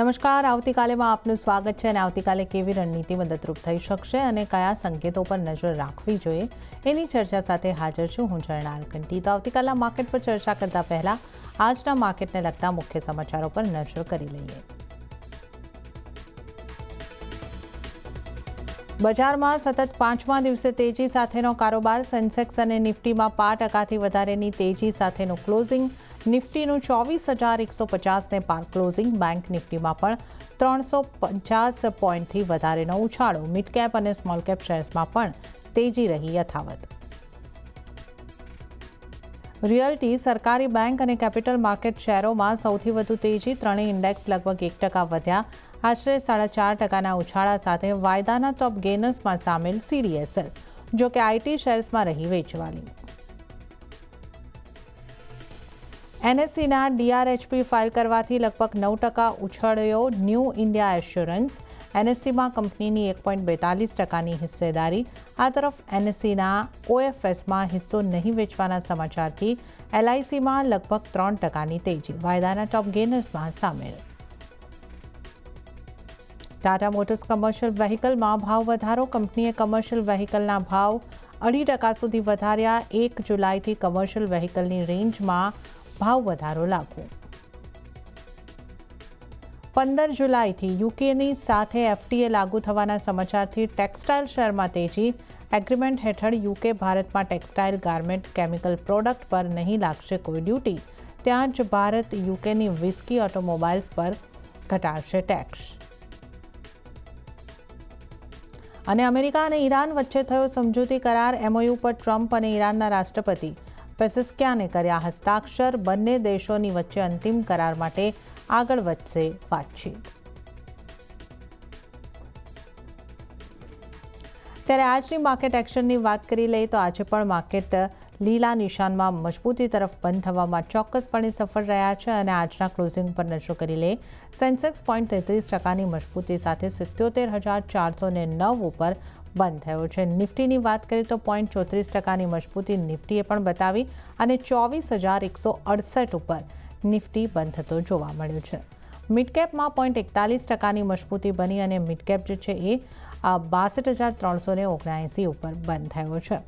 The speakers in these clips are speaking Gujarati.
નમસ્કાર, આવતીકાલેમાં આપનું સ્વાગત છે. અને આવતીકાલે કેવી રણનીતિ મદદરૂપ થઈ શકશે અને કયા સંકેતો પર નજર રાખવી જોઈએ એની ચર્ચા સાથે હાજર છું હું ઝરણા અલકંટી. તો આવતીકાલના માર્કેટ પર ચર્ચા કરતા પહેલા આજના માર્કેટને લગતા મુખ્ય સમાચારો પર નજર કરી લઈએ. બજારમાં સતત 5મા દિવસે તેજી સાથેનો કારોબાર. સેન્સેક્સ અને નિફ્ટીમાં 5% વધારેની તેજી સાથેનું ક્લોઝિંગ. નિફ્ટીનું 24,150ને પાર ક્લોઝિંગ. બેંક નિફ્ટીમાં પણ 350 પોઈન્ટથી વધારેનો ઉછાળો. મિડ કેપ અને સ્મોલ કેપ શેર્સમાં પણ તેજી રહી યથાવત. રિયલ્ટી, સરકારી બેંક અને કેપિટલ માર્કેટ શેરોમાં સૌથી વધુ તેજી. ત્રણેય ઇન્ડેક્સ લગભગ 1% વધ્યા. આશરે 4.5%ના ઉછાળા સાથે વાયદાના ટોપ ગેનર્સમાં સામેલ CDSL, જો કે આઈટી શેર્સમાં રહી વેચવાલી. NSEના DRHP ફાઇલ કરવાથી લગભગ 9% ઉછળ્યો ન્યૂ ઇન્ડિયા એશ્યોરન્સ. NSEમાં કંપનીની 1.42%ની હિસ્સેદારી. આ તરફ NSEના OFSમાં હિસ્સો નહીં વેચવાના સમાચારથી LICમાં લગભગ 3%ની તેજી. વાયદાના ટોપ ગેનર્સમાં સામેલ. ટાટા મોટર્સ કમર્શિયલ વ્હીકલમાં ભાવ વધારો. કંપનીએ કમર્શિયલ વ્હીકલના ભાવ 2.5% સુધી વધાર્યા. 1 જુલાઈથી કમર્શિયલ વ્હીકલની રેન્જમાં ભાવ વધારો લાગુ. 15 જુલાઈથી યુકેની સાથે FTA લાગુ થવાના સમાચારથી ટેક્સટાઇલ શેરમાં તેજી. એગ્રીમેન્ટ હેઠળ યુકે ભારતમાં ટેક્સટાઇલ, ગાર્મેન્ટ, કેમિકલ પ્રોડક્ટ પર નહીં લાગશે કોઈ ડ્યુટી. ત્યાં જ ભારત યુકેની વિસ્કી ઓટોમોબાઇલ્સ પર ઘટાડશે ટેક્સ. અને અમેરિકા અને ઈરાન વચ્ચે થયો સમજૂતી કરાર. MOU પર ટ્રમ્પ અને ઈરાનના રાષ્ટ્રપતિ પેસેસ્કિયાને કર્યા હસ્તાક્ષર. બંને દેશોની વચ્ચે અંતિમ કરાર માટે આગળ વધશે વાતચીત. ત્યારે આજની માર્કેટ એક્શનની વાત કરી લઈએ તો આજે પણ માર્કેટ લીલા નિશાનમાં મજબૂતી તરફ બંધ થવામાં ચોક્કસપણે સફળ રહ્યા છે. અને આજના ક્લોઝિંગ પર નજર કરી લઈએ. સેન્સેક્સ 0.33%ની મજબૂતી સાથે 77,409 ઉપર બંધ થયો છે. નિફ્ટીની વાત કરીએ તો 0.34%ની મજબૂતી નિફ્ટીએ પણ બતાવી અને 24,168 ઉપર નિફ્ટી બંધ થતો જોવા મળ્યો છે. મિડકેપમાં 0.41%ની મજબૂતી બની અને મિડકેપ જે છે એ 62,379 ઉપર બંધ થયો છે.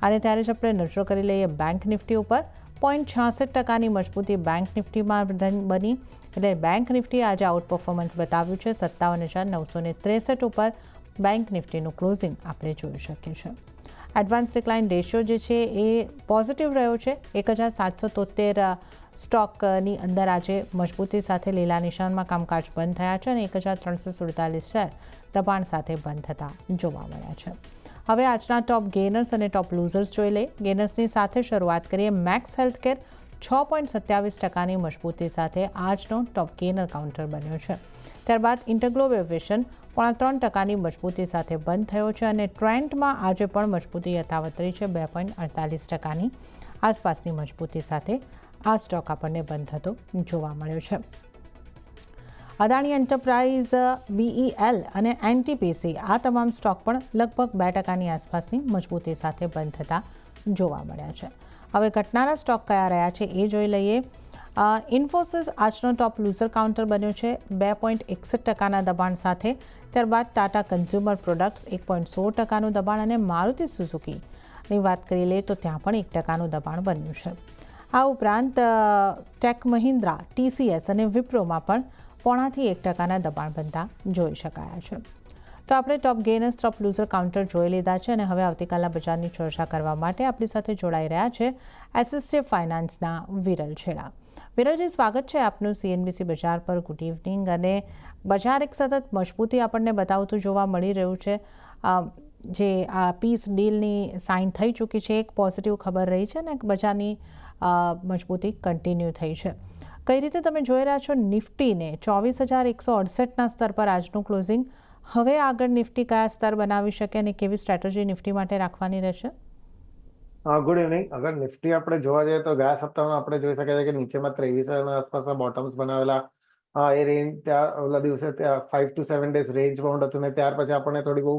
અને ત્યારે જ આપણે નજર કરી લઈએ બેંક નિફ્ટી ઉપર. 0.66%ની મજબૂતી બેંક નિફ્ટીમાં બની. એટલે બેંક નિફ્ટી આજે આઉટ પરફોર્મન્સ બતાવ્યું છે. 57,963 ઉપર બેંક નિફ્ટીનું ક્લોઝિંગ આપણે જોઈ શકીએ છીએ. એડવાન્સ ડિક્લાઇન રેશિયો જે છે એ પોઝિટિવ રહ્યો છે. 1,773 સ્ટોકની અંદર આજે મજબૂતી સાથે લીલા નિશાનમાં કામકાજ બંધ થયા છે અને 1,347 શેર દબાણ સાથે બંધ થતા જોવા મળ્યા છે. હવે આજના ટોપ ગેનર્સ અને ટોપ લૂઝર્સ જોઈ લઈએ. ગેનર્સની સાથે શરૂઆત કરીએ. મેક્સ હેલ્થકેર 6.27%ની મજબૂતી સાથે આજનો ટોપ ગેનર કાઉન્ટર બન્યો છે. ત્યારબાદ ઇન્ટરગ્લોબ એવિએશન 3.5%ની મજબૂતી સાથે બંધ થયો છે અને ટ્રેન્ડમાં આજે પણ મજબૂતી યથાવત રહી છે. 2.48%ની આસપાસની મજબૂતી સાથે આ સ્ટોક આપણને બંધ થતો જોવા મળ્યો છે. અદાણી એન્ટરપ્રાઇઝ, BEL અને NTPC આ તમામ સ્ટોક પણ લગભગ 2%ની આસપાસની મજબૂતી સાથે બંધ થતા જોવા મળ્યા છે. હવે ઘટનારા સ્ટોક કયા રહ્યા છે એ જોઈ લઈએ. ઇન્ફોસિસ આજનો ટોપ લૂઝર કાઉન્ટર બન્યો છે 2.61%ના દબાણ સાથે. ત્યારબાદ ટાટા કન્ઝ્યુમર પ્રોડક્ટ્સ 1.16%નું દબાણ અને મારુતિ સુઝુકીની વાત કરી લઈએ તો ત્યાં પણ 1%નું દબાણ બન્યું છે. આ ઉપરાંત ટેક મહિન્દ્રા, TCS અને વિપ્રોમાં પણ 0.5% દબાણ બનતા જોઈ શકાયા છે. તો આપણે ટોપ ગેનર્સ, ટોપ લૂઝર કાઉન્ટર જોઈ લીધા છે અને હવે આવતીકાલના બજારની ચર્ચા કરવા માટે આપણી સાથે જોડાઈ રહ્યા છે SSJ ફાઇનાન્સના વિરલ છેડા. વિરલજી, સ્વાગત છે આપનું CNBC બજાર પર. Good evening. અને બજાર એક સતત મજબૂતી આપણને બતાવતું જોવા મળી રહ્યું છે. જે આ પીસ ડીલની સાઇન થઈ ચૂકી છે, એક પોઝિટિવ ખબર રહી છે અને બજારની મજબૂતી કન્ટિન્યુ થઈ છે. કઈ રીતે તમે જોઈ રહ્યા છો નિફ્ટીને? 24,168ના સ્તર પર આજનું ક્લોઝિંગ. હવે આગળ નિફ્ટી કયા સ્તર બનાવી શકે અને કેવી સ્ટ્રેટેજી નિફ્ટી માટે રાખવાની રહેશે? Good evening. અગર નિફ્ટી આપણે જોવા જઈએ તો ગયા સપ્તાહમાં આપણે જોઈ શકીએ છીએ કે નીચેમાં 23,000 આસપાસના બોટમ્સ બનાવેલા. એ રેન્જ ત્યાં ઓલા દિવસે ત્યાં 5 to 7 ડેઝ રેન્જ બાઉન્ડ હતું ને ત્યાર પછી આપણને થોડી બહુ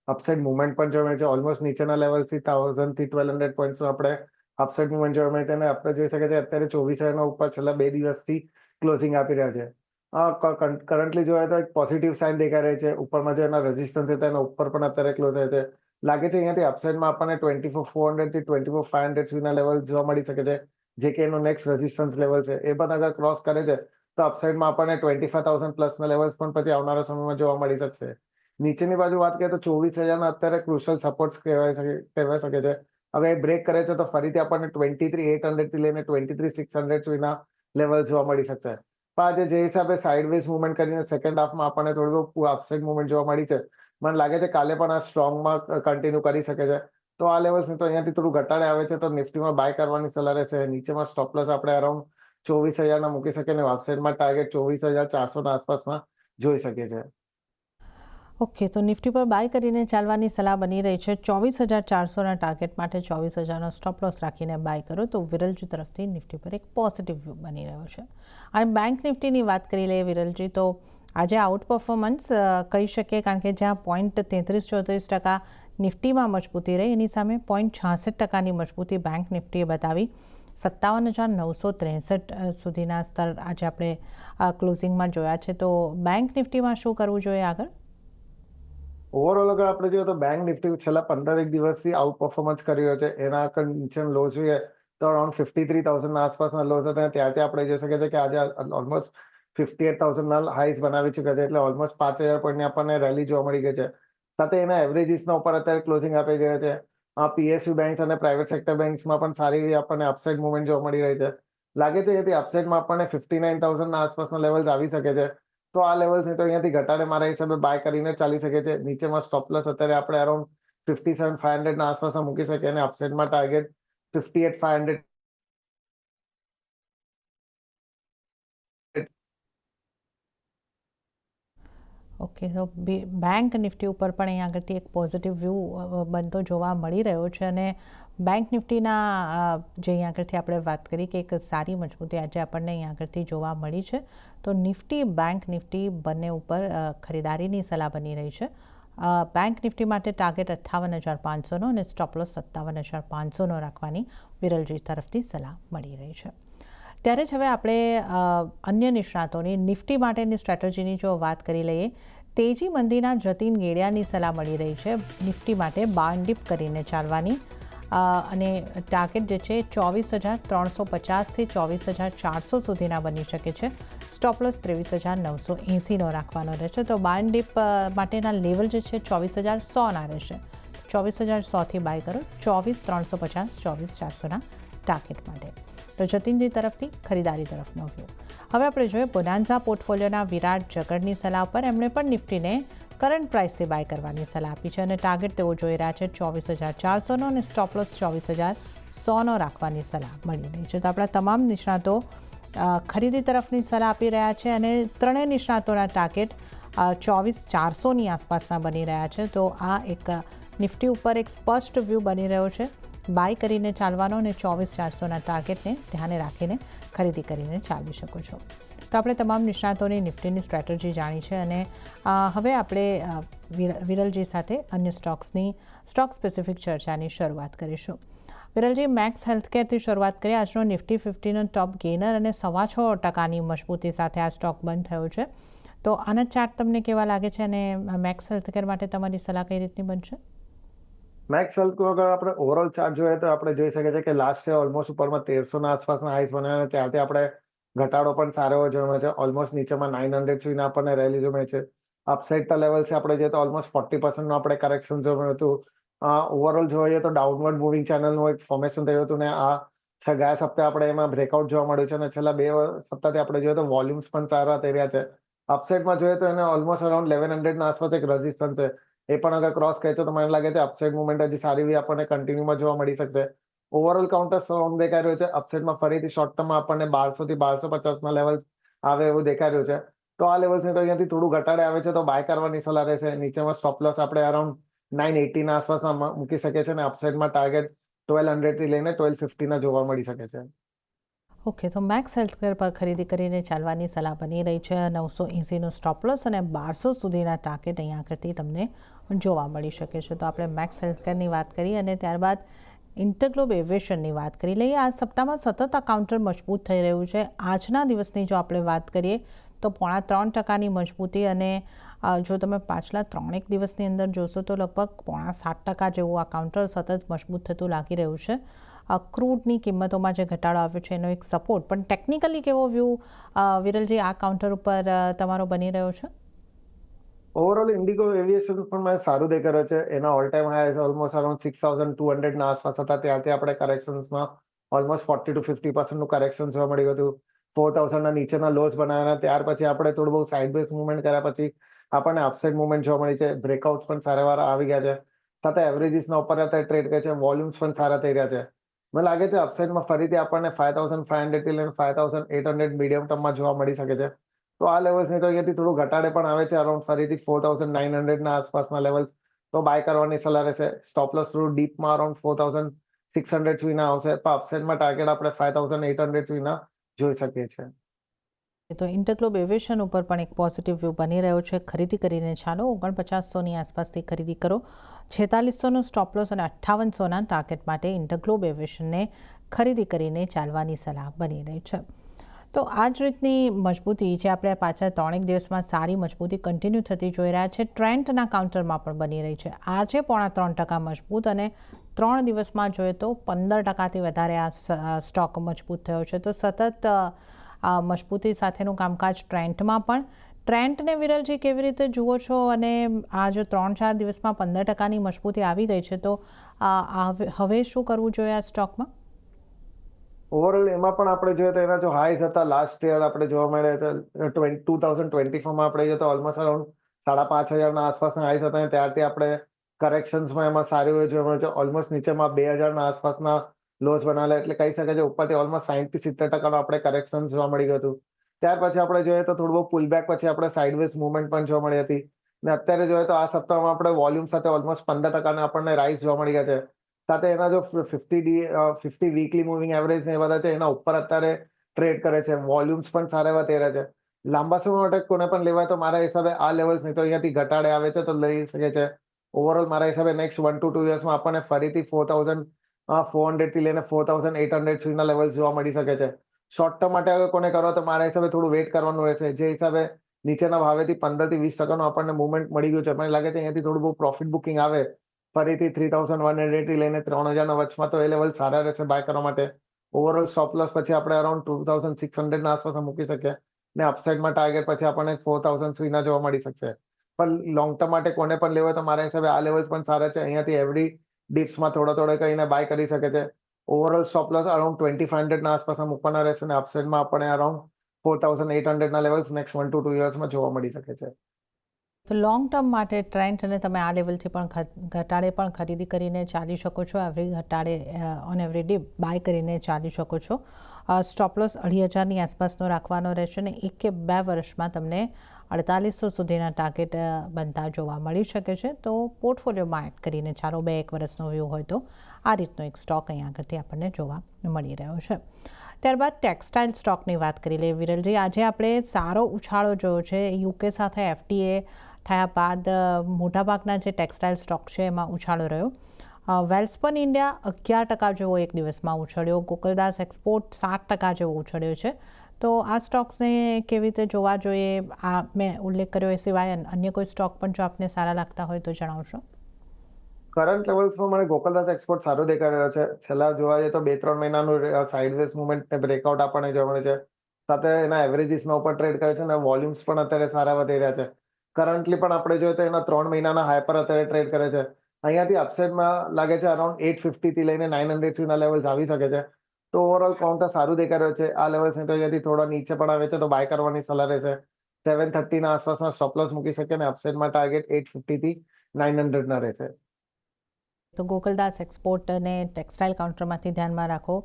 અપસાઇડ મુવમેન્ટ પણ જોવા મળી છે. ઓલમોસ્ટ નીચેના લેવલથી 1,000 થી 1,200 પોઈન્ટ્સનો આપણે અપસાઇડ મુવમેન્ટ જોવા મળી છે અને આપણે જોઈ શકીએ છીએ અત્યારે 24,000 ઉપર છેલ્લા 2 દિવસથી ક્લોઝિંગ આપી રહ્યા છે. કરન્ટલી જોઈએ તો એક પોઝિટિવ સાઇન દેખાઈ રહી છે. ઉપરમાં જે એના રેઝિસ્ટન્સ છે તેના ઉપર પણ અત્યારે ક્લોઝ થાય છે. લાગે છે અહીંયાથી અપસાઇડમાં આપણને 24,400 થી 24,500 સુધીના લેવલ જોવા મળી શકે છે, જે કે એનો નેક્સ્ટ રેઝિસ્ટન્સ લેવલ છે. એ પણ અગર ક્રોસ કરે છે તો અપસાઇડમાં આપણને 25,000 પ્લસના લેવલ્સ પણ પછી આવનારા સમયમાં જોવા મળી શકશે. નીચેની બાજુ વાત કરીએ તો 24,000 અત્યારે ક્રુશિયલ સપોર્ટ્સ કહેવાય શકે છે. હવે એ બ્રેક કરે છે તો ફરીથી આપણને 23,800 થી લઈને 23,600 સુધીના લેવલ જોવા મળી શકશે. પણ આજે જે હિસાબે સાઇડવેઝ મુવમેન્ટ કરીને સેકન્ડ હાફમાં આપણને થોડું અપસાઇડ મુવમેન્ટ જોવા મળી છે, મને લાગે છે કાલે પણ આ સ્ટ્રોંગમાં કન્ટિન્યુ કરી શકે છે. તો આ લેવલ્સ તો અહીંયાથી થોડું ઘટાડે આવે છે તો નિફ્ટીમાં બાય કરવાની સલાહ રહેશે. નીચેમાં સ્ટોપ લોસ આપણે અરાઉન્ડ 24,000 મૂકી શકીએ અને અપસાઇડમાં ટાર્ગેટ 24,400 આસપાસના જોઈ શકીએ છીએ. ઓકે, તો નિફ્ટી પર બાય કરીને ચાલવાની સલાહ બની રહી છે. 24,400ના ટાર્ગેટ માટે 24,000નો સ્ટોપ લોસ રાખીને બાય કરો તો વિરલજી તરફથી નિફ્ટી પર એક પોઝિટિવ વ્યૂ બની રહ્યો છે. અને બેંક નિફ્ટીની વાત કરી લઈએ વિરલજી, તો આજે આઉટ પરફોર્મન્સ કહી શકીએ, કારણ કે જ્યાં 0.33-34% નિફ્ટીમાં મજબૂતી રહી, એની સામે 0.66%ની મજબૂતી બેંક નિફ્ટીએ બતાવી. 57,963 સુધીના સ્તર આજે આપણે ક્લોઝિંગમાં જોયા છે. તો બેંક નિફ્ટીમાં શું કરવું જોઈએ આગળ? ઓવરઓલ અગર આપણે જોઈએ તો બેંક નિફ્ટી છેલ્લા 15 દિવસથી આઉટ પરફોર્મન્સ કરી રહ્યો છે. એના નીચેનો લો જોઈએ તો અરાઉન્ડ 53,000 આસપાસના લોસ હતા. ત્યારથી આપણે જોઈ શકીએ છીએ કે આજે ઓલમોસ્ટ 58,000ના હાઈસ બનાવી ચૂક્યા છે. એટલે ઓલમોસ્ટ 5,000 પોઈન્ટની આપણને રેલી જોવા મળી ગઈ છે. સાથે એના એવરેજીસના ઉપર અત્યારે ક્લોઝિંગ આપી ગયા છે. પીએસયુ બેંક્સ અને પ્રાઇવેટ સેક્ટર બેંક્સમાં પણ સારી એવી આપણને અપસાઇડ મુવમેન્ટ જોવા મળી રહી છે. લાગે છે અહીંયાથી અપસાઇડમાં આપણને 59,000ના આસપાસના લેવલ્સ આવી શકે છે. તો આ લેવલ્સ તો અહીંયાથી ઘટાડે મારા હિસાબે બાય કરીને ચાલી શકે છે. નીચેમાં સ્ટોપ લોસ અત્યારે આપણે અરાઉન્ડ 57,500ના આસપાસના મૂકી શકીએ અને અપસાઇડમાં ટાર્ગેટ 58,500. ઓકે, તો બેંક નિફ્ટી ઉપર પણ અહીં આગળથી એક પોઝિટિવ વ્યૂ બનતો જોવા મળી રહ્યો છે. અને બેંક નિફ્ટીના જે અહીં આગળથી આપણે વાત કરી કે એક સારી મજબૂતી આજે આપણને અહીં આગળથી જોવા મળી છે. તો નિફ્ટી, બેંક નિફ્ટી બંને ઉપર ખરીદારીની સલાહ બની રહી છે. બેંક નિફ્ટી માટે ટાર્ગેટ 58,500નો અને સ્ટોપ લોસ 57,500નો રાખવાની વિરલજી તરફથી સલાહ મળી રહી છે. ત્યારે જ હવે આપણે અન્ય નિષ્ણાતોની નિફ્ટી માટેની સ્ટ્રેટેજીની જો વાત કરી લઈએ, તેજી મંદીના જતીન ગેડિયાની સલાહ મળી રહી છે નિફ્ટી માટે બાર્ન ડીપ કરીને ચાલવાની. અને ટાર્ગેટ જે છે 24,350થી 24,400 સુધીના બની શકે છે. સ્ટોપ લોસ 23,980નો રાખવાનો રહેશે. તો બાર્ન ડીપ માટેના લેવલ જે છે 24,100ના રહેશે. 24,100થી બાય કરો 24,350, 24,400ના ટાર્ગેટ માટે. તો જતીનજી તરફથી ખરીદારી તરફનો વ્યૂ. હવે આપણે જોઈએ બોનાન્ઝા પોર્ટફોલિયોના વિરાટ જગડની સલાહ પર. એમણે પણ નિફ્ટીને કરંટ પ્રાઇસથી બાય કરવાની સલાહ આપી છે અને ટાર્ગેટ તેઓ જોઈ રહ્યા છે 24,400નો અને સ્ટોપ લોસ 24,100નો રાખવાની સલાહ મળી રહી છે. તો આપણા તમામ નિષ્ણાતો ખરીદી તરફની સલાહ આપી રહ્યા છે અને ત્રણેય નિષ્ણાતોના ટાર્ગેટ 24,400ની આસપાસના બની રહ્યા છે. તો આ એક નિફ્ટી ઉપર એક સ્પષ્ટ વ્યૂ બની રહ્યો છે. બાય કરીને ચાલવાનો અને 24,400ના ટાર્ગેટને ધ્યાને રાખીને ખરીદી કરીને ચાલી શકો છો. તો આપણે તમામ નિષ્ણાતોની નિફ્ટીની સ્ટ્રેટેજી જાણી છે અને હવે આપણે વિરલજી સાથે અન્ય સ્ટોક સ્પેસિફિક ચર્ચાની શરૂઆત કરીશું. વિરલજી, મેક્સ હેલ્થકેરથી શરૂઆત કરીએ. આજનો નિફ્ટી 50નો ટોપ ગેનર અને 6.25%ની મજબૂતી સાથે આ સ્ટોક બંધ થયો છે. તો આના ચાર્ટ તમને કેવા લાગે છે અને મેક્સ હેલ્થકેર માટે તમારી સલાહ કઈ રીતની બનશે? મેક્સ હેલ્થકેર અગર આપણે ઓવરઓલ ચાર્ટ જોઈએ તો આપણે જોઈ શકીએ છીએ કે લાસ્ટ યર ઓલમોસ્ટ ઉપરમાં 1,300ના આસપાસના હાઈસ બનાવ્યા. ત્યારથી આપણે ઘટાડો પણ સારો એવો જોવા મળે છે. ઓલમોસ્ટ નીચેમાં 900 સુધીના આપણને રેલી જોવા મળે છે. અપસાઇડના લેવલ છે આપણે જોઈએ તો ઓલમોસ્ટ 40%નું આપણે કરેક્શન જોવા મળ્યું હતું. ઓવરઓલ જોઈએ તો ડાઉનવર્ડ મૂવિંગ ચેનલનું એક ફોર્મેશન થયું હતું ને ગયા સપ્તાહે આપણે એમાં બ્રેકઆઉટ જોવા મળ્યું છે અને છેલ્લા 2 સપ્તાહથી આપણે જોઈએ તો વોલ્યુમ્સ પણ સારા થઈ રહ્યા છે. અપસાઇડમાં જોઈએ તો એને ઓલમોસ્ટ અરાઉન્ડ 1,100ના આસપાસ એક રેઝિસ્ટન્સ છે. એ પણ અગર ક્રોસ કરે તો મને લાગે છે અપસાઇડ મુવમેન્ટ હજી સારી એવી આપણને કન્ટિન્યુમાં જોવા મળી શકશે. ઓવરઓલ કાઉન્ટર સ્ટ્રોંગ દેખાઈ રહ્યું છે. અપસાઇડમાં ફરીથી શોર્ટ ટર્મમાં આપણને 1,200 થી 1,250ના લેવલ આવે એવું દેખાઈ રહ્યું છે. તો આ લેવલ્સને તો અહીંયાથી થોડું ઘટાડે આવે છે તો બાય કરવાની સલાહ રહેશે. નીચેમાં સ્ટોપ લોસ આપણે અરાઉન્ડ 980ના આસપાસના મૂકી શકીએ છીએ અને અપસાઇડમાં ટાર્ગેટ 1,200 થી લઈને 1,250ના જોવા મળી શકે છે. ઓકે, તો મેક્સ હેલ્થકેર પર ખરીદી કરીને ચાલવાની સલાહ બની રહી છે. 980નો સ્ટોપ લોસ અને 1,200 સુધીના ટાર્ગેટ અહીંયા આગળથી તમને જોવા મળી શકે છે. તો આપણે મેક્સ હેલ્થકેરની વાત કરી અને ત્યારબાદ ઇન્ટરગ્લોબ એવિએશનની વાત કરી લઈએ. આ સપ્તાહમાં સતત આ કાઉન્ટર મજબૂત થઈ રહ્યું છે. આજના દિવસની જો આપણે વાત કરીએ તો 3.5% મજબૂતી અને જો તમે પાછલા 3 દિવસની અંદર જોશો તો લગભગ 7.5% જેવું આ કાઉન્ટર સતત મજબૂત થતું લાગી રહ્યું છે. ક્રૂડની કિંમતોમાં જે ઘટાડો આવ્યો છે એનો એક સપોર્ટ, પણ ટેકનિકલી કેવો વ્યૂ વિરલજી આ કાઉન્ટર ઉપર તમારો બની રહ્યો છે? ઓવરઓલ ઇન્ડિગો એવિએશન પણ મેં સારું દેખાડ્યો છે. એના all time high almost around 6,200 ના આસપાસ હતા. ત્યારથી આપણે કરેક્શન્સમાં ઓલમોસ્ટ 40 to 50% કરેક્શન જોવા મળ્યું હતું. 4,000 ના નીચેના લોસ બનાવ્યા. ત્યાર પછી આપણે થોડું બહુ સાઇડ બેઝ મુવમેન્ટ કર્યા પછી આપણને અપસાઇડ મુવમેન્ટ જોવા મળી છે. બ્રેકઆઉટ પણ સારા વાર આવી ગયા છે. સાથે એવરેજીસના ઉપર ટ્રેડ કરે છે. વોલ્યુમ્સ પણ સારા થઈ રહ્યા છે. મને લાગે છે અપસાઇડમાં ફરીથી આપણને 5,500 થી લઈને 5,800 મીડિયમ ટર્મમાં જોવા મળી શકે છે. તો આ લેવલ્સની તો અહીંયાથી થોડું ઘટાડે પણ આવે છે. અરાઉન્ડ ફરીથી 4,900 ના આસપાસના લેવલ્સ તો બાય કરવાની સલાહ રહેશે. સ્ટોપ લોસ થોડું ડીપમાં અરાઉન્ડ 4,600 સુધીના આવશે. પણ અપસાઇડમાં ટાર્ગેટ આપણે 5,800 સુધીના જોઈ શકીએ છીએ. તો ઇન્ટરગ્લોબ એવિએશન ઉપર પણ એક પોઝિટિવ વ્યૂ બની રહ્યો છે. ખરીદી કરીને ચાલો 4900ની આસપાસથી ખરીદી કરો. 4600નો સ્ટોપ લોસ અને 5800ના ટાર્ગેટ માટે ઇન્ટરગ્લોબ એવિએશનને ખરીદી કરીને ચાલવાની સલાહ બની રહી છે. તો આ જ રીતની મજબૂતી જે આપણે પાછળ 3 દિવસમાં સારી મજબૂતી કન્ટિન્યુ થતી જોઈ રહ્યા છે, ટ્રેન્ડના કાઉન્ટરમાં પણ બની રહી છે. આજે 3.5% મજબૂત અને 3 દિવસમાં જોઈએ તો 15%થી વધારે આ સ્ટોક મજબૂત થયો છે. તો સતત મજબૂતી સાથેનું કામકાજ ટ્રેન્ડમાં પણ. ટ્રેન્ડને વિરલજી કેવી રીતે જુઓ છો? અને આ જો 3-4 દિવસમાં 15%ની મજબૂતી આવી ગઈ છે, તો હવે શું કરવું જોઈએ આ સ્ટોકમાં? ઓવરઓલ એમાં પણ આપણે જોઈએ તો એના જો હાઈસ હતા લાસ્ટ યર આપણે જોવા મળ્યા હતા 2024માં આપણે જોઈએ તો ઓલમોસ્ટ અરાઉન્ડ 5,500 ના આસપાસના હાઈસ હતા. ત્યારથી આપણે કરેક્શન્સમાં એમાં સારું એવું જોવા મળે છે. ઓલમોસ્ટ નીચેમાં 2,000 ના આસપાસના લોસ બનાવેલા, એટલે કહી શકાય છે ઉપરથી ઓલમોસ્ટ 60-70% આપણે કરેક્શન જોવા મળી ગયું હતું. ત્યાર પછી આપણે જોઈએ તો થોડું બહુ પુલબેક પછી આપણે સાઇડવેઝ મુવમેન્ટ પણ જોવા મળી હતી. ને અત્યારે જોઈએ તો આ સપ્તાહમાં આપણે વોલ્યુમ સાથે ઓલમોસ્ટ 15%ના આપણને રાઇઝ જોવા મળી ગયા છે. સાથે એના જો 50 વીકલી મૂવિંગ એવરેજ ને એ બધા છે એના ઉપર અત્યારે ટ્રેડ કરે છે. વોલ્યુમ્સ પણ સારા એવા થઈ રહ્યા છે. લાંબા સમય માટે કોને પણ લેવાય તો મારા હિસાબે આ લેવલ્સ નહીં તો અહીંયાથી ઘટાડે આવે છે તો લઈ શકે છે. ઓવરઓલ મારા હિસાબે નેક્સ્ટ 1 to 2 યર્સમાં આપણને ફરીથી 4,400 થી લઈને 4,800 સુધીના લેવલ્સ જોવા મળી શકે છે. શોર્ટ ટર્મ માટે અગર કોને કરો તો મારા હિસાબે થોડું વેઇટ કરવાનું રહેશે. જે હિસાબે નીચેના ભાવેથી 15-20%નું આપણને મુવમેન્ટ મળી ગયું છે. મને લાગે છે અહીંયાથી થોડું બહુ પ્રોફિટ બુકિંગ આવે ફરીથી 3,100 થી લઈને 3,000ના વચમાં તો એ લેવલ સારા રહેશે બાય કરવા માટે. ઓવરઓલ સ્ટોપ લોસ પછી આપણે અરાઉન્ડ 2,600 ના આસપાસ મૂકી શકીએ ને અપસાઇડમાં ટાર્ગેટ પછી આપણને 4,000 સુધીના જોવા મળી શકશે. પણ લોંગ ટર્મ માટે કોને પણ લેવો તો મારા હિસાબે આ લેવલ્સ પણ સારા છે. અહીંયાથી એવરી ડિપ્સમાં થોડા કરીને બાય કરી શકે છે. ઓવરઓલ સ્ટોપ લોસ અરાઉન્ડ 2,500 ના આસપાસ મૂકવાના રહેશે અને અપસાઇડમાં આપણને અરાઉન્ડ 4,800 ના લેવલ્સ નેક્સ્ટ 1 to 2 યર્સમાં જોવા મળી શકે છે. તો લોંગ ટર્મ માટે ટ્રેન્ડ અને તમે આ લેવલથી પણ ઘટાડે પણ ખરીદી કરીને ચાલી શકો છો. એવરી ઘટાડે ઓન એવરી ડીપ બાય કરીને ચાલી શકો છો. સ્ટોપ લોસ 2,500ની આસપાસનો રાખવાનો રહેશે અને 1 કે 2 વર્ષમાં તમને 4,800 સુધીના ટાર્ગેટ બનતા જોવા મળી શકે છે. તો પોર્ટફોલિયોમાં એડ કરીને ચાલો 2-1 વર્ષનો વ્યૂ હોય તો આ રીતનો એક સ્ટોક અહીંયા આગળથી આપણને જોવા મળી રહ્યો છે. ત્યારબાદ ટેક્સટાઇલ સ્ટોકની વાત કરી લઈએ વિરલજી. આજે આપણે સારો ઉછાળો જોયો છે. યુકે સાથે FTA થયા બાદ મોટાભાગના જે ટેક્સટાઇલ સ્ટોક છે એમાં ઉછાળો રહ્યો. વેલ્સપન ઇન્ડિયા 11% જેવો એક દિવસમાં ઉછળ્યો. ગોકુલદાસ એક્સપોર્ટ 7% જેવો ઉછળ્યો છે. તો આ સ્ટોક્સને કેવી રીતે જોવા જોઈએ? આ મેં ઉલ્લેખ કર્યો એ સિવાય અન્ય કોઈ સ્ટોક પણ જો આપને સારા લાગતા હોય તો જણાવશો. કરંટ લેવલ્સમાં મને ગોકુલદાસ એક્સપોર્ટ સારું દેખાઈ રહ્યો છે. છેલ્લા જોવા જઈએ તો 2-3 મહિનાનું સાઇડવેઝ મુવમેન્ટ ને બ્રેકઆઉટ આપણને જોવા મળે છે. સાથે એના એવરેજીસના ઉપર ટ્રેડ કરે છે અને વોલ્યુમ્સ પણ અત્યારે સારા વધી રહ્યા છે. કરન્ટલી પણ આપણે જોઈએ તો એના 3 મહિનાના હાઈ પર અત્યારે ટ્રેડ કરે છે. અહીંયાથી અપસાઇડમાં લાગે છે અરાઉન્ડ 850 થી લઈને 900 સુધીના લેવલ્સ આવી શકે છે. તો ઓવરઓલ કાઉન્ટર સારું દેખાઈ રહ્યો છે. આ લેવલ્સને તો અહીંયાથી થોડા નીચે પણ આવે છે તો બાય કરવાની સલાહ રહેશે. 730ના આસપાસના સ્ટોપ લોસ મૂકી શકે અને અપસાઇડમાં ટાર્ગેટ 850 થી 900ના રહેશે. તો ગોકુલદાસ એક્સપોર્ટ અને ટેક્સટાઇલ કાઉન્ટરમાંથી ધ્યાનમાં રાખો.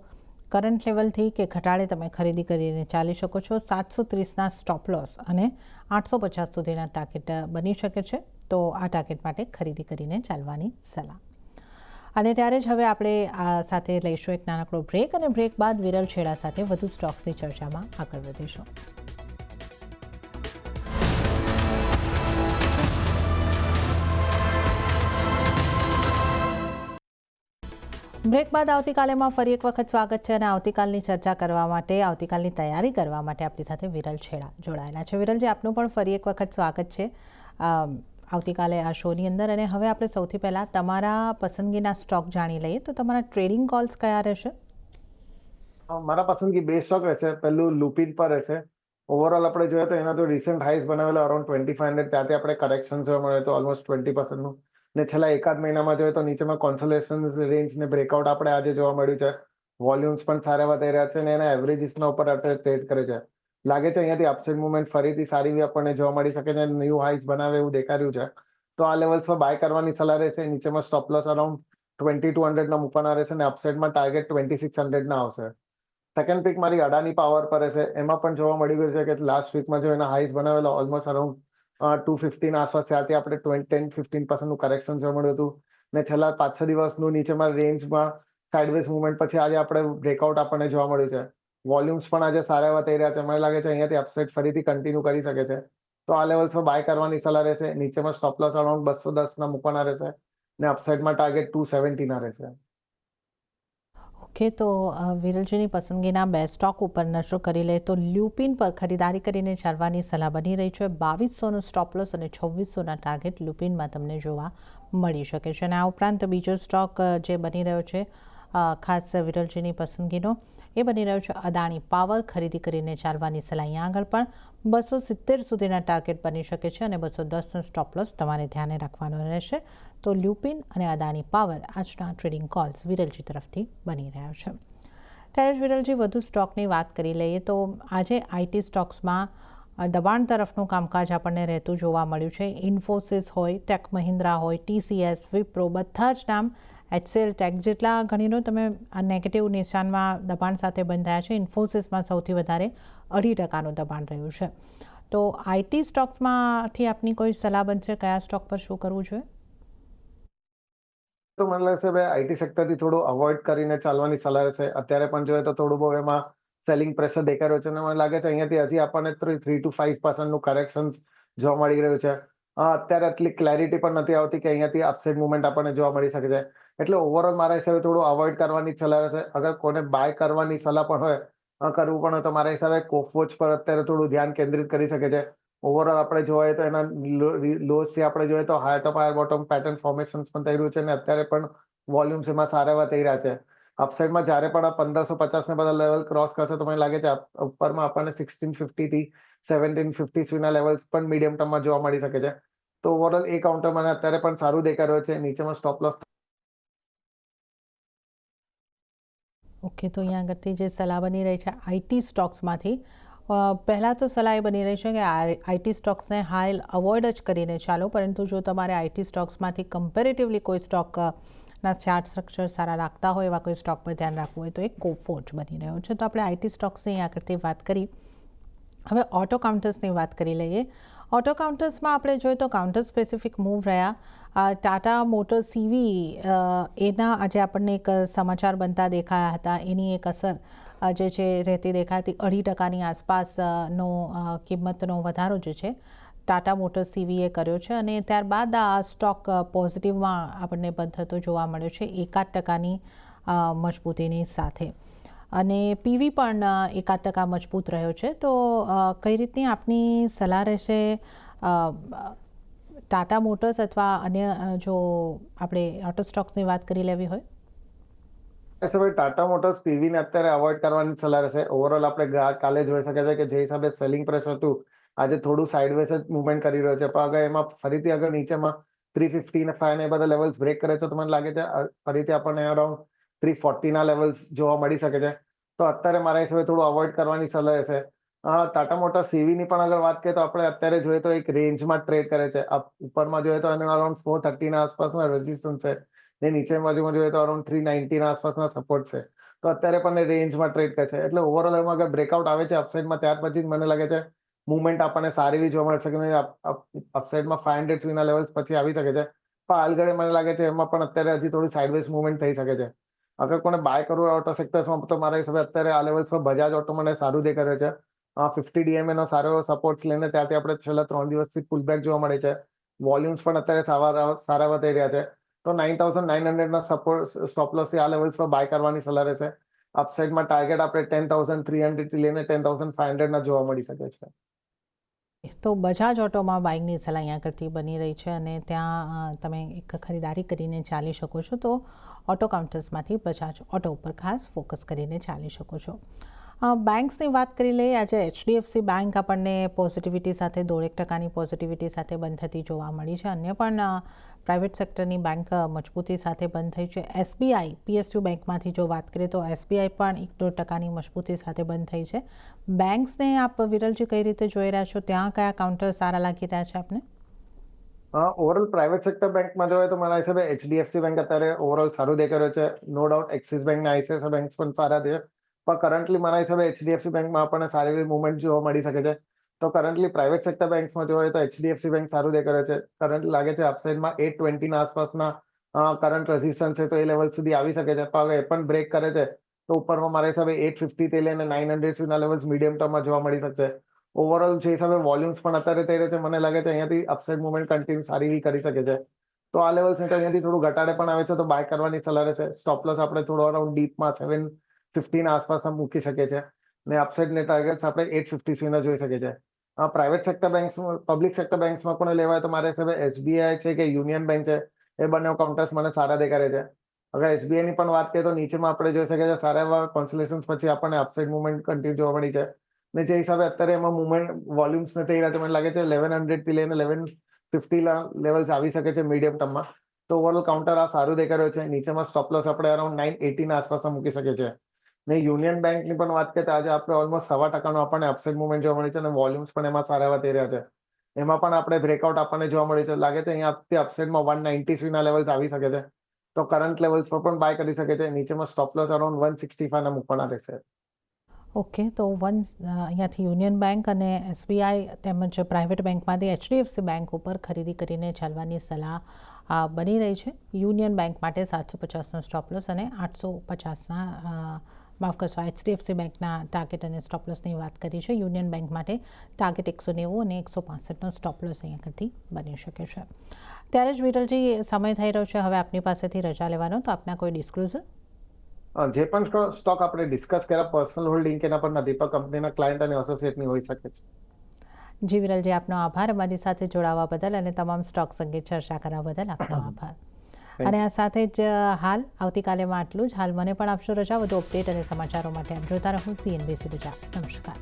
કરંટ લેવલથી કે ઘટાડે તમે ખરીદી કરીને ચાલી શકો છો. 730ના સ્ટોપ લોસ અને 850 સુધીના ટાર્ગેટ બની શકે છે. તો આ ટાર્ગેટ માટે ખરીદી કરીને ચાલવાની સલાહ. અને ત્યારે જ હવે આપણે આ સાથે લઈશું એક નાનકડો બ્રેક અને બ્રેક બાદ વિરલ છેડા સાથે વધુ સ્ટોક્સની ચર્ચામાં આગળ વધીશું. બ્રેક બાદ આવતીકાલેમાં ફરી એક વખત સ્વાગત છે અને આવતીકાલની ચર્ચા કરવા માટે, આવતીકાલની તૈયારી કરવા માટે આપણી સાથે વિરલ છેડા જોડાયેલા છે. વિરલજી, આપનું પણ ફરી એક વખત સ્વાગત છે આવતીકાલે આ શોની અંદર. અને હવે આપણે સૌથી પહેલાં તમારા પસંદગીના સ્ટોક જાણી લઈએ. તો તમારા ટ્રેડિંગ કોલ્સ કયા રહેશે? મારા પસંદગી બે સ્ટોક રહેશે. પહેલું લુપિન પર રહેશે. ઓવરઓલ આપણે જોઈએ તો એના તો રિસન્ટ હાઈસ બનાવેલા અરાઉન્ડ 2500, ત્યાંથી આપણે કરેક્શન જોવા મળે તો ઓલમોસ્ટ 20%નું. ને છેલ્લા એકાદ મહિનામાં જોઈએ તો નીચેમાં કોન્સોલેશન રેન્જ ને બ્રેકઆઉટ આપણે આજે જોવા મળ્યું છે. વોલ્યુમ્સ પણ સારા એવા થઈ રહ્યા છે અને એના એવરેજીસના ઉપર આપણે ટ્રેડ કરે છે. લાગે છે અહીંયાથી અપસાઇડ મુવમેન્ટ ફરીથી સારી એવી આપણને જોવા મળી શકે છે. ન્યૂ હાઈસ બનાવે એવું દેખાઈ રહ્યું છે. તો આ લેવલ્સ પર બાય કરવાની સલાહ રહેશે. નીચેમાં સ્ટોપ લોસ અરાઉન્ડ 2200 ના મૂકવાના રહેશે અને અપસાઇડમાં ટાર્ગેટ 2600 ના આવશે. સેકન્ડ પિક મારી અડાની પાવર પર રહેશે. એમાં પણ જોવા મળી ગયું છે કે લાસ્ટ વીકમાં જો એના હાઈસ બનાવેલા ઓલમોસ્ટ અરાઉન્ડ 250 ના આસપાસ, ત્યાંથી આપણે 10-15%નું કરેક્શન જોવા મળ્યું હતું. ને છેલ્લા 5-6 દિવસનું નીચેમાં રેન્જમાં સાઇડવેઝ મુવમેન્ટ પછી આજે આપણે બ્રેકઆઉટ આપણને જોવા મળ્યું છે. વોલ્યુમ્સ પણ આજે સારા એવા થઈ રહ્યા છે. મને લાગે છે અહીંયાથી અપસાઇડ ફરીથી કન્ટિન્યુ કરી શકે છે. તો આ લેવલ્સ પર બાય કરવાની સલાહ રહેશે. નીચેમાં સ્ટોપ લોસ અરાઉન્ડ 210 ના મૂકવાના રહેશે ને અપસાઇડમાં ટાર્ગેટ 270 ના રહેશે. ઓકે, તો વિરલજીની પસંદગીના બે સ્ટોક ઉપર નજર કરી લે તો લ્યુપિન પર ખરીદારી કરીને ચાલવાની સલાહ બની રહી છે. 2200નો સ્ટોપ લોસ અને 2600ના ટાર્ગેટ લ્યુપિનમાં તમને જોવા મળી શકે છે. અને આ ઉપરાંત બીજો સ્ટોક જે બની રહ્યો છે ખાસ વિરલજીની પસંદગીનો, એ બની રહ્યો છે અદાણી પાવર. ખરીદી કરીને ચાલવાની સલાહ અહીંયા આગળ પણ 270 સુધીના ટાર્ગેટ બની શકે છે અને 210નો સ્ટોપ લોસ તમારે ધ્યાને રાખવાનો રહેશે. તો લ્યુપિન અને અદાણી પાવર આજના ટ્રેડિંગ કોલ્સ વિરલજી તરફથી બની રહ્યા છે. ત્યારે જ વિરલજી, વધુ સ્ટોકની વાત કરી લઈએ તો આજે આઈટી સ્ટોક્સમાં દબાણ તરફનું કામકાજ આપણને રહેતું જોવા મળ્યું છે. ઇન્ફોસિસ હોય, ટેક મહિન્દ્રા હોય, TCS, વિપ્રો, બધા જ નામ, HCL ટેક, જેટલા ગણીનો તમે નેગેટિવ નિશાનમાં દબાણ સાથે બંધાયા છે. ઇન્ફોસિસમાં સૌથી વધારે 2.5%નું દબાણ રહ્યું છે. તો આઈટી સ્ટોક્સમાંથી આપની કોઈ સલાહ બનશે કયા સ્ટોક પર શું કરવું જોઈએ? તો મને લાગે છે ભાઈ આઈટી સેક્ટરથી થોડું અવોઇડ કરીને ચાલવાની સલાહ રહેશે. અત્યારે પણ જોઈએ તો થોડું બહુ એમાં સેલિંગ પ્રેશર દેખાઈ રહ્યું છે અને મને લાગે છે અહીંયાથી હજી આપણને 3-5%નું કરેક્શન જોવા મળી રહ્યું છે. અત્યારે આટલી ક્લેરિટી પણ નથી આવતી કે અહીંયાથી અપસાઇડ મુવમેન્ટ આપણને જોવા મળી શકે છે. એટલે ઓવરઓલ મારા હિસાબે થોડું અવોઇડ કરવાની સલાહ રહેશે. અગર કોને બાય કરવાની સલાહ પણ હોય, કરવું પણ હોય તો મારા હિસાબે કોફવોચ પર અત્યારે થોડું ધ્યાન કેન્દ્રિત કરી શકે છે. ઓવરઓલ આપણે જોઈએ તો એના લોસથી આપણે જોઈએ તો હાયર ટોપ હાયર બોટમ પેટર્ન ફોર્મેશન્સ પણ થઈ રહ્યું છે અને અત્યારે પણ વોલ્યુમ્સ એમાં સારા એવા થઈ રહ્યા છે. અપસાઇડમાં જ્યારે પણ આ 1550 ને બધા લેવલ ક્રોસ કરશે તો મને લાગે છે ઉપરમાં આપણને 1650 થી 1750 સુધીના લેવલ્સ પણ મીડિયમ ટર્મમાં જોવા મળી શકે છે. તો ઓવરઓલ એ કાઉન્ટર મને અત્યારે પણ સારું દેખાઈ રહ્યું છે. નીચેમાં સ્ટોપ લોસ. ઓકે, તો અહીંયા આગળથી જે સલાહ બની રહી છે આઈટી સ્ટોક્સમાંથી, પહેલાં તો સલાહ એ બની રહી છે કે આઈટી સ્ટોક્સને હાલ અવોઇડ જ કરીને ચાલો. પરંતુ જો તમારે આઈટી સ્ટોક્સમાંથી કમ્પેરેટિવલી કોઈ સ્ટોકના ચાર્ટ સ્ટ્રક્ચર સારા લાગતા હોય, એવા કોઈ સ્ટોક પર ધ્યાન રાખવું હોય તો એક કોફોર્જ બની રહ્યો છે. તો આપણે આઈટી સ્ટોક્સની અહીંયા આગળથી વાત કરી. હવે ઓટો કાઉન્ટર્સની વાત કરી લઈએ. ઓટો કાઉન્ટર્સમાં આપણે જોઈએ તો કાઉન્ટર સ્પેસિફિક મૂવ રહ્યા. ટાટા મોટર CV, એના આજે આપણને એક સમાચાર બનતા દેખાયા હતા. એની એક અસર જે છે રહેતી દેખાઈ હતી. 2.5%ની આસપાસનો કિંમતનો વધારો જે છે ટાટા મોટર CVએ કર્યો છે અને ત્યારબાદ આ સ્ટોક પોઝિટિવમાં આપણને બંધ થતો જોવા મળ્યો છે 1.5%ની મજબૂતીની સાથે. અને PV પણ 1% મજબૂત રહ્યો છે. તો કઈ રીતની આપની સલાહ રહેશે ટાટા મોટર્સ અથવા અન્ય જો આપણે ઓટો સ્ટોક્સની વાત કરી લેવી હોય? ભાઈ ટાટા મોટર્સ પીવીને અત્યારે અવોઇડ કરવાની સલાહ રહેશે. ઓવરઓલ આપણે કાલે જોઈ શકે છે કે જે હિસાબે સેલિંગ પ્રેશર હતું, આજે થોડું સાઇડવેઝ જ મુવમેન્ટ કરી રહ્યો છે. પણ અગર એમાં ફરીથી અગર નીચેમાં 350 ને 5 ને બધા લેવલ્સ બ્રેક કરે છે તો મને લાગે છે ફરીથી આપણને અરાઉન્ડ 340 ના લેવલ્સ જોવા મળી શકે છે. તો અત્યારે મારા હિસાબે થોડું અવોઇડ કરવાની સલાહ રહેશે. ટાટા મોટર CVની પણ અગર વાત કરીએ તો આપણે અત્યારે જોઈએ તો એક રેન્જમાં ટ્રેડ કરે છે. ઉપરમાં જોઈએ તો એને અરાઉન્ડ 430 ના આસપાસના રેઝિસ્ટન્સ છે. ને નીચે બાજુમાં જોઈએ તો અરાઉન્ડ 390 ના આસપાસના સપોર્ટ છે. તો અત્યારે પણ રેન્જમાં ટ્રેડ કરે છે. એટલે ઓવરઓલ એમાં અગર બ્રેકઆઉટ આવે છે અપસાઇડમાં, ત્યાર પછી મને લાગે છે મુવમેન્ટ આપણને સારી એવી જોવા મળશે કે અપસાઇડમાં 500 સુધીના લેવલ્સ પછી આવી શકે છે. પણ હાલગડે મને લાગે છે એમાં પણ અત્યારે હજી થોડું સાઇડવેઝ મુવમેન્ટ થઈ શકે છે. અગર કોને બાય કરવું ઓટો સેક્ટર્સમાં તો મારા હિસાબે અત્યારે આ લેવલ્સ પર બજાજ ઓટો મને સારું દેખાઈ રહ્યો છે. 50 DMA નો સારો એવો સપોર્ટ લઈને ત્યાંથી આપણે છેલ્લા 3 દિવસથી પુલબેક જોવા મળે છે. વોલ્યુમ્સ પણ અત્યારે સારા એવા થઈ રહ્યા છે. તો 9,900ના સપોર્ટ સ્ટોપ લોસથી આ લેવલ્સ પર બાય કરવાની સલાહ રહેશે. અપસાઇડમાં ટાર્ગેટ આપણે 10,300 થી લઈને 10,500ના જોવા મળી શકે છે. તો બજાજ ઓટોમાં બાઇકની સલાહ અહીંયા કરતી બની રહી છે અને ત્યાં તમે એક ખરીદારી કરીને ચાલી શકો છો. તો ઓટો કાઉન્ટર્સમાંથી બજાજ ઓટો ઉપર ખાસ ફોકસ કરીને ચાલી શકો છો. બેંક્સની વાત કરી લઈએ. આજે HDFC બેંક આપણને પોઝિટિવિટી સાથે 1.5% પોઝિટિવિટી સાથે બંધ થતી જોવા મળી છે. અન્ય પણ પ્રાઇવેટ સેક્ટરની બેંક મજબૂતી સાથે બંધ થઈ છે. SBI PSU બેંકમાંથી જો વાત કરીએ તો SBI પણ 1.5% મજબૂતી સાથે બંધ થઈ છે. બેંક્સને આપ વિરલજી કઈ રીતે જોઈ રહ્યા છો? ત્યાં કયા કાઉન્ટર સારા લાગી રહ્યા છે આપને? ઓવરઓલ પ્રાઇવેટ સેક્ટર બેંકમાં જોઈએ તો મારા હિસાબે HDFC બેંક અત્યારે ઓવરઓલ સારું દેખાઈ રહ્યું છે. નો ડાઉટ એક્સિસ બેંક અને ICICI બેંક્સ પણ સારા છે. પણ કરન્ટલી મારા હિસાબે HDFC બેંકમાં આપણને સારી એવી મુવમેન્ટ જોવા મળી શકે છે. તો કરન્ટલી પ્રાઇવેટ સેક્ટર બેંક્સમાં જોઈએ તો HDFC બેંક સારું દેખાઈ રહ્યું છે. કરન્ટ લાગે છે અપસાઇડમાં 820ના આસપાસના કરંટ રેઝિસ્ટન્સ છે, તો એ લેવલ સુધી આવી શકે છે. પણ એ પણ બ્રેક કરે છે તો ઉપરમાં મારા હિસાબે 850 થી લઈને 900 સુધીના લેવલ્સ મીડિયમ ટર્મમાં જોવા મળી શકશે. ઓવરઓલ જે હિસાબે વોલ્યુમ્સ પણ અત્યારે થઈ રહ્યા છે, મને લાગે છે અહીંયાથી અપસાઇડ મુવમેન્ટ કન્ટિન્યુ સારી એવી કરી શકે છે. તો આ લેવલ્સ અહીંયાથી થોડું ઘટાડે પણ આવે છે તો બાય કરવાની સલાહ રહેશે. સ્ટોપ લોસ આપણે થોડો અરાઉન્ડ ડીપમાં 750ના આસપાસ મૂકી શકીએ છીએ ને અપસાઇડને ટાર્ગેટ્સ આપણે 850 સુધીના જોઈ શકીએ છીએ. પ્રાઇવેટ સેક્ટર બેંક્સમાં, પબ્લિક સેક્ટર બેંક્સમાં પણ લેવાય તો મારા હિસાબે SBI છે કે યુનિયન બેંક છે, એ બંને કાઉન્ટર્સ મને સારા દેખાય છે. અગર SBI ની પણ વાત કરીએ તો નીચેમાં આપણે જોઈ શકીએ છીએ સારા એવા કોન્સોલેશન્સ પછી આપણને અપસાઇડ મુવમેન્ટ કન્ટિન્યુ જોવા મળી છે. ને જે હિસાબે અત્યારે એમાં મુવમેન્ટ વોલ્યુમ્સ થઈ રહ્યા છે, મને લાગે છે 1100 થી લઈને 1150 લેવલ્સ આવી શકે છે મીડિયમ ટર્મમાં. તો ઓવરઓલ કાઉન્ટર આ સારું દેખાઈ રહ્યું છે. નીચેમાં સ્ટોપ લોસ આપણે અરાઉન્ડ 980ના આસપાસ મૂકી શકીએ છીએ. ને યુનિયન બેંકની પણ વાત કરીએ તો આજે આપણે ઓલમોસ્ટ 1.25%નો આપણને અપસાઇડ મુવમેન્ટ જોવા મળી છે અને વોલ્યુમ્સ પણ એમાં સારા એવા થઈ રહ્યા છે. એમાં પણ આપણે બ્રેકઆઉટ આપણને જોવા મળી છે. લાગે છે અહીંયાથી અપસાઇડમાં 190 સુધીના લેવલ્સ આવી શકે છે. તો કરંટ લેવલ્સ પર પણ બાય કરી શકે છે. નીચેમાં સ્ટોપ લોસ અરાઉન્ડ 165ના મૂકવાના રહેશે. ઓકે, તો અહીંયાથી યુનિયન બેંક અને SBI તેમજ પ્રાઇવેટ બેંકમાંથી HDFC બેંક ઉપર ખરીદી કરીને ચાલવાની સલાહ બની રહી છે. યુનિયન બેંક માટે 750નો સ્ટોપ લોસ અને 850ના માફ કરશો, HDFC બેંકના ટાર્ગેટ અને સ્ટોપ લોસની વાત કરી છે. યુનિયન બેંક માટે ટાર્ગેટ 190 અને 165નો સ્ટોપ લોસ અહીંયા કરતી બની શકે છે. ત્યારે જ વિરલજી, સમય થઈ રહ્યો છે હવે આપની પાસેથી રજા લેવાનો, તો આપના કોઈ ડિસ્ક્લોઝર? જે પણ સ્ટોક આપણે ડિસ્કસ કર્યા પર્સનલ હોલ્ડિંગ કે એના પર નથી, પણ કંપનીના ક્લાયન્ટ અને એસોસિએટની હોઈ શકે છે. જી વિરલજી, આપનો આભાર અમારી સાથે જોડાવા બદલ અને તમામ સ્ટોક્સ અંગે ચર્ચા કરવા બદલ આપનો આભાર. અને આ સાથે જ હાલ આવતીકાલેમાં આટલું જ. હાલ મને પણ આપશો રજા. વધુ અપડેટ અને સમાચારો માટે આપ જોતા રહો CNBC ગુજરાત. નમસ્કાર.